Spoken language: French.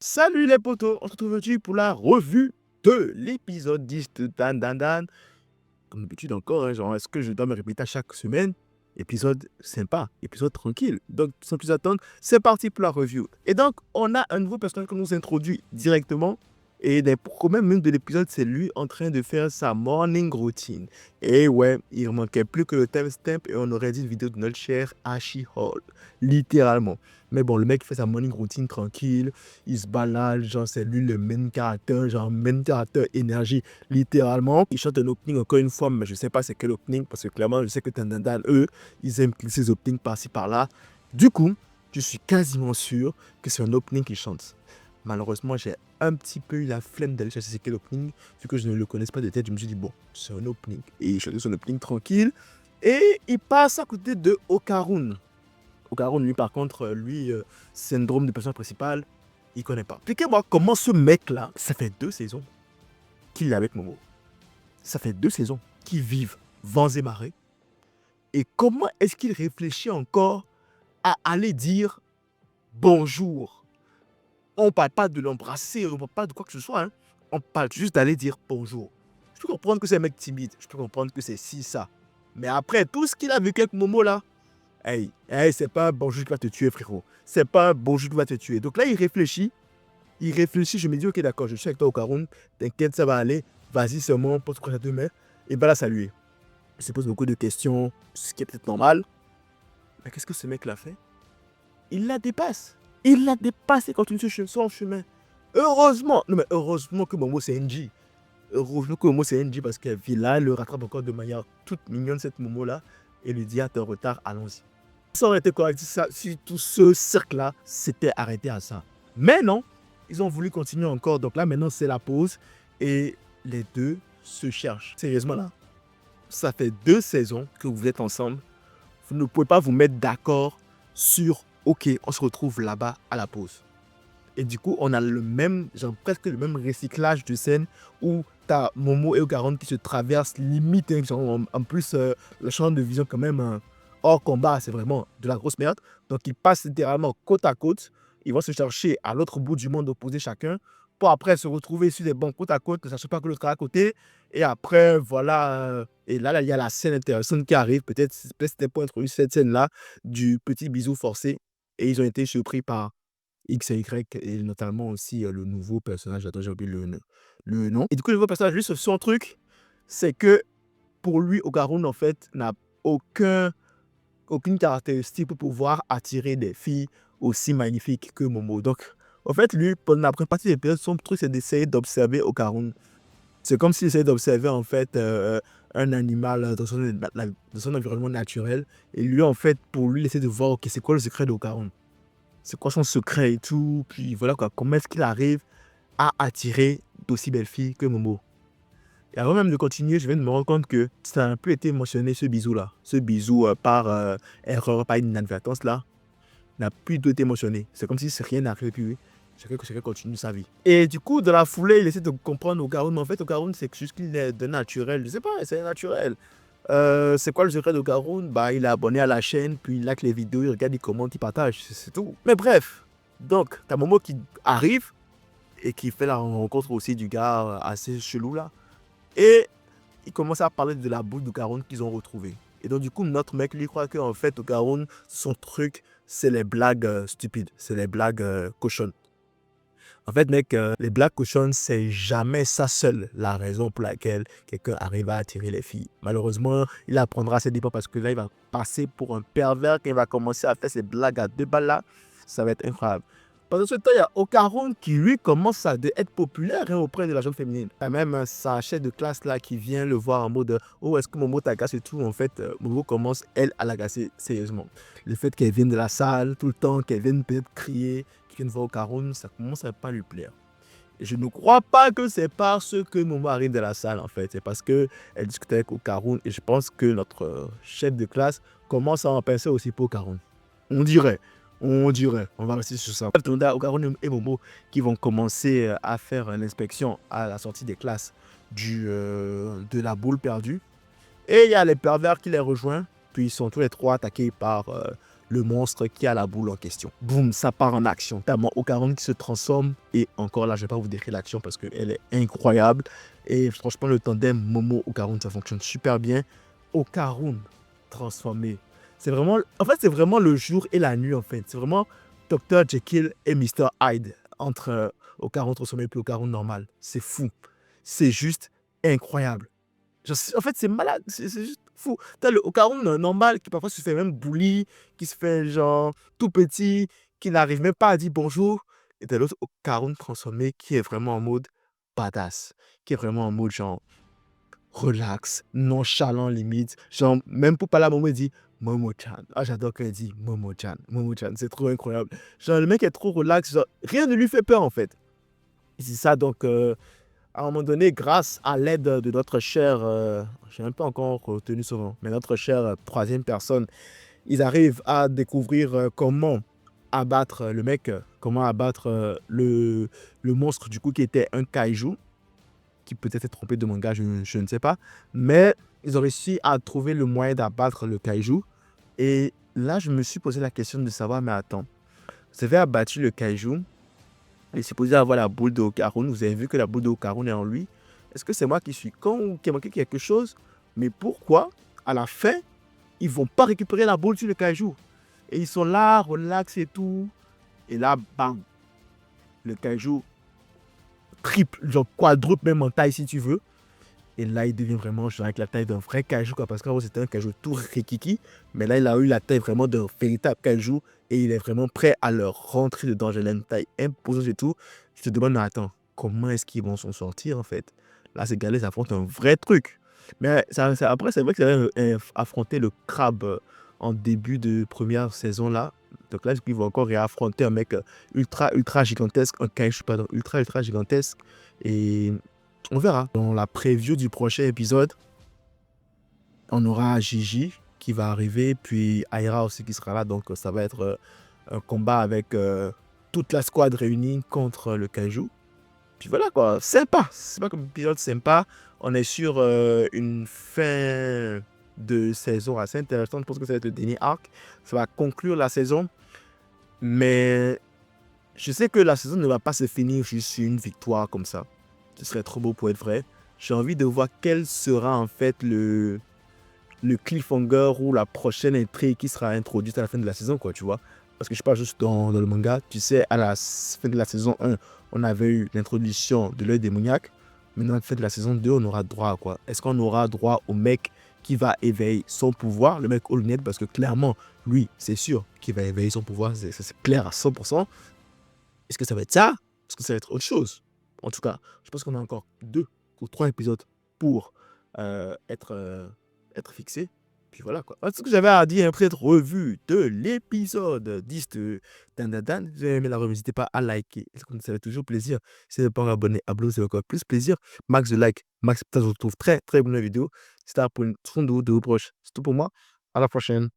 Salut les potos, on se retrouve aujourd'hui pour la revue de l'épisode 10 de Dan Dan Dan. Comme d'habitude encore, hein, genre, est-ce que je dois me répéter à chaque semaine? Épisode sympa, épisode tranquille. Donc, sans plus attendre, c'est parti pour la review. Et donc, on a un nouveau personnage qu'on nous introduit directement. Et des premiers minutes de l'épisode, c'est lui en train de faire sa morning routine. Et ouais, il ne manquait plus que le timestamp et on aurait dit une vidéo de notre cher Ashi Hall. Littéralement. Mais bon, le mec fait sa morning routine tranquille, il se balade, genre c'est lui le main character, genre main character énergie, littéralement. Il chante un opening encore une fois, mais je sais pas c'est quel opening, parce que clairement, je sais que Tandandan, eux, ils aiment glisser ces openings par-ci par-là. Du coup, je suis quasiment sûr que c'est un opening qu'il chante. Malheureusement, j'ai un petit peu eu la flemme d'aller chercher c'est quel opening, vu que je ne le connais pas de tête, je me suis dit, bon, c'est un opening. Et il chante son opening tranquille, et il passe à côté de Okarun. Okarun, lui, par contre, syndrome du personnage principal, il connaît pas. Expliquez-moi comment ce mec-là, ça fait 2 saisons qu'il est avec Momo. Ça fait 2 saisons qu'ils vivent vents et marées. Et comment est-ce qu'il réfléchit encore à aller dire bonjour? On ne parle pas de l'embrasser, on ne parle pas de quoi que ce soit. Hein. On parle juste d'aller dire bonjour. Je peux comprendre que c'est un mec timide. Je peux comprendre que c'est si ça. Mais après, tout ce qu'il a vécu avec Momo là, hey, c'est pas un bonjour qui va te tuer, frérot. C'est pas un bonjour qui va te tuer. Donc là, il réfléchit, je me dis, ok, d'accord, je suis avec toi au Cameroun, t'inquiète, ça va aller, vas-y seulement, pose-toi à deux mains, et va la saluer. Il se pose beaucoup de questions, ce qui est peut-être normal. Mais qu'est-ce que ce mec l'a fait? Il la dépasse. Il l'a dépassé quand il continue son chemin. Heureusement, non mais heureusement que Momo c'est NG. Heureusement que Momo c'est NG parce que Villa le rattrape encore de manière toute mignonne, cette Momo là, et lui dit, ah, t'es en retard, allons-y. Ça aurait été correct si tout ce cercle-là s'était arrêté à ça. Mais non, ils ont voulu continuer encore. Donc là, maintenant, c'est la pause. Et les deux se cherchent. Sérieusement, là, ça fait 2 saisons que vous êtes ensemble. Vous ne pouvez pas vous mettre d'accord sur « Ok, on se retrouve là-bas à la pause ». Et du coup, on a le même, genre presque le même recyclage de scènes où tu as Momo et Ogaron qui se traversent limite. Hein, genre, en plus, le champ de vision quand même hors combat, c'est vraiment de la grosse merde. Donc, ils passent littéralement côte à côte. Ils vont se chercher à l'autre bout du monde opposé chacun pour après se retrouver sur des bancs côte à côte, ne sachant pas que l'autre est à côté. Et après, voilà. Et là, il y a la scène intéressante qui arrive. Peut-être c'était pour introduire cette scène-là du petit bisou forcé. Et ils ont été surpris par X et Y et notamment aussi le nouveau personnage, attends, j'ai oublié le nom. Et du coup, le nouveau personnage, lui, son truc, c'est que pour lui, Ogaron, en fait, n'a aucune caractéristique pour pouvoir attirer des filles aussi magnifiques que Momo. Donc, en fait, lui, pendant la première partie de l'épisode, son truc, c'est d'essayer d'observer Ogaron. C'est comme s'il essayait d'observer, en fait, un animal dans son environnement naturel. Et lui, en fait, pour lui, il essaie de voir, ok, c'est quoi le secret d'Ogaron? C'est quoi son secret et tout. Puis voilà quoi, comment est-ce qu'il arrive à attirer d'aussi belles filles que Momo. Et avant même de continuer, je viens de me rendre compte que ça n'a plus été mentionné ce bisou-là. Ce bisou par erreur, par inadvertance là, n'a plus été mentionné. C'est comme si rien n'arrivait puis chacun continue sa vie. Et du coup, dans la foulée, il essaie de comprendre Ogaron. Mais en fait, Ogaron, c'est juste qu'il est de naturel. Je sais pas, c'est naturel. C'est quoi le secret de Garoun? Bah, il est abonné à la chaîne, puis il like les vidéos, il regarde, il commente, il partage, c'est tout. Mais bref, donc, t'as Momo qui arrive et qui fait la rencontre aussi du gars assez chelou là. Et il commence à parler de la boule de Garoun qu'ils ont retrouvée. Et donc, du coup, notre mec, lui, croit qu'en fait, au Garoun, son truc, c'est les blagues stupides, c'est les blagues cochonnes. En fait, mec, les blagues cochonnes, c'est jamais ça seul la raison pour laquelle quelqu'un arrive à attirer les filles. Malheureusement, il apprendra à ses dépens parce que là, il va passer pour un pervers quand il va commencer à faire ses blagues à 2 balles là. Ça va être incroyable. Pendant ce temps, il y a Ocaron qui, lui, commence à être populaire hein, auprès de la jeune féminine. Il y a même sa chef de classe là qui vient le voir en mode « Oh, est-ce que Momo t'agace et tout ?» En fait, Momo commence, elle, à l'agacer sérieusement. Le fait qu'elle vienne de la salle tout le temps, qu'elle vienne peut-être crier, qu'elle ne va au Cameroun, ça commence à pas lui plaire. Et je ne crois pas que c'est parce que Momo arrive de la salle, en fait. C'est parce qu'elle discute avec Okarun et je pense que notre chef de classe commence à en penser aussi pour Okarun. On dirait. On va rester sur ça. Okarun et Momo qui vont commencer à faire l'inspection à la sortie des classes de la boule perdue. Et il y a les pervers qui les rejoignent. Puis ils sont tous les trois attaqués par le monstre qui a la boule en question. Boum, ça part en action. Tellement Okarun qui se transforme. Et encore là, je ne vais pas vous décrire l'action parce qu'elle est incroyable. Et franchement, le tandem Momo-Okarun, ça fonctionne super bien. Okarun transformé. C'est vraiment, en fait, c'est vraiment le jour et la nuit, en fait. C'est vraiment Dr. Jekyll et Mr. Hyde entre Okarun transformé et Okarun normal. C'est fou. C'est juste incroyable. En fait, c'est malade, c'est juste fou. T'as le Okarun normal qui parfois se fait même bully, qui se fait genre tout petit, qui n'arrive même pas à dire bonjour. Et t'as l'autre Okarun transformé qui est vraiment en mode badass, qui est vraiment en mode genre relax, nonchalant limite. Genre, même pour parler à Momo, il dit Momo-chan. Ah, j'adore quand il dit Momo-chan, Momo-chan, c'est trop incroyable. Genre, le mec est trop relax, genre, rien ne lui fait peur en fait. Et c'est ça, donc, à un moment donné, grâce à l'aide de notre cher, je n'ai même pas encore retenu son nom, mais notre chère troisième personne, ils arrivent à découvrir comment abattre le mec, comment abattre le monstre du coup qui était un kaiju, qui peut-être est trompé de manga, je ne sais pas, mais ils ont réussi à trouver le moyen d'abattre le kaiju. Et là, je me suis posé la question de savoir, mais attends, vous avez abattu le kaiju, il est supposé avoir la boule de Okarun. Vous avez vu que la boule de Okarun est en lui. Est-ce que c'est moi qui suis con ou qui a manqué quelque chose? Mais pourquoi, à la fin, ils vont pas récupérer la boule sur le kaiju? Et ils sont là, relax et tout. Et là, bam, le kaiju triple, genre quadruple même en taille si tu veux. Et là, il devient vraiment genre avec la taille d'un vrai kaiju, quoi. Parce qu'avant, c'était un kaiju tout rikiki. Mais là, il a eu la taille vraiment d'un véritable kaiju. Et il est vraiment prêt à leur rentrer dedans. J'ai une taille imposante et tout. Je te demande, mais attends, comment est-ce qu'ils vont s'en sortir, en fait? Là, ces gars-là, ils affrontent un vrai truc. Mais après, c'est vrai que ça va affronter le crabe en début de première saison, là. Donc là, ils vont encore réaffronter un mec ultra gigantesque, un kaiju, pardon, ultra gigantesque. Et on verra. Dans la preview du prochain épisode, on aura Gigi qui va arriver, puis Aira aussi qui sera là. Donc ça va être un combat avec toute la squad réunie contre le kaiju. Puis voilà quoi, sympa. C'est pas comme épisode sympa. On est sur une fin de saison assez intéressante. Je pense que ça va être le dernier arc. Ça va conclure la saison. Mais je sais que la saison ne va pas se finir juste sur une victoire comme ça. Ce serait trop beau pour être vrai. J'ai envie de voir quel sera en fait le cliffhanger ou la prochaine intrigue qui sera introduite à la fin de la saison, quoi, tu vois. Parce que je parle juste dans le manga. Tu sais, à la fin de la saison 1, on avait eu l'introduction de l'œil démoniaque. Maintenant, à la fin de la saison 2, on aura droit à quoi? Est-ce qu'on aura droit au mec qui va éveiller son pouvoir, le mec All Might, parce que clairement, lui, c'est sûr qu'il va éveiller son pouvoir, c'est clair à 100%. Est-ce que ça va être ça? Est-ce que ça va être autre chose? En tout cas, je pense qu'on a encore 2 ou 3 épisodes pour être fixé. Puis voilà quoi. C'est ce que j'avais à dire après cette revue de l'épisode 10 de Dan. Si vous avez aimé la revue, n'hésitez pas à liker. Ça fait toujours plaisir. Si vous n'êtes pas encore abonné, abonnez-vous, c'est encore plus plaisir. Max de like, max, peut-être je vous retrouve très très bonne vidéo. C'était pour une seconde de proche. C'est tout pour moi. À la prochaine.